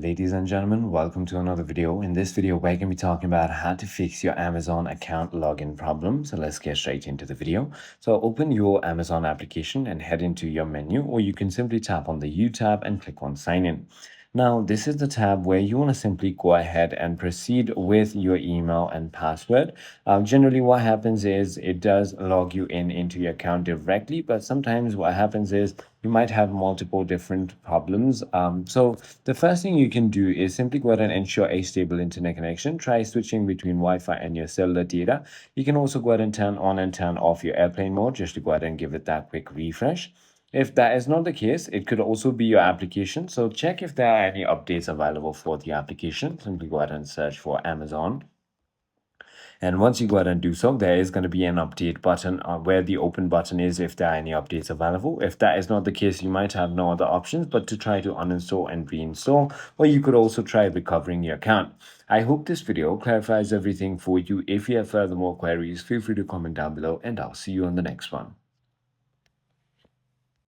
Ladies and gentlemen, welcome to another video. In this video, we're going to be talking about how to fix your Amazon account login problem. So let's get straight into the video. So open your Amazon application and head into your menu, or you can simply tap on the U tab and click on sign in. Now, this is the tab where you want to simply go ahead and proceed with your email and password. Generally, what happens is it does log you into your account directly, but sometimes what happens is you might have multiple different problems. So the first thing you can do is simply go ahead and ensure a stable internet connection. Try switching between Wi-Fi and your cellular data. You can also go ahead and turn on and turn off your airplane mode just to go ahead and give it that quick refresh. If that is not the case, it could also be your application. So check if there are any updates available for the application. Simply go ahead and search for Amazon. And once you go ahead and do so, there is going to be an update button where the open button is if there are any updates available. If that is not the case, you might have no other options but to try to uninstall and reinstall, or you could also try recovering your account. I hope this video clarifies everything for you. If you have further more queries, feel free to comment down below and I'll see you on the next one.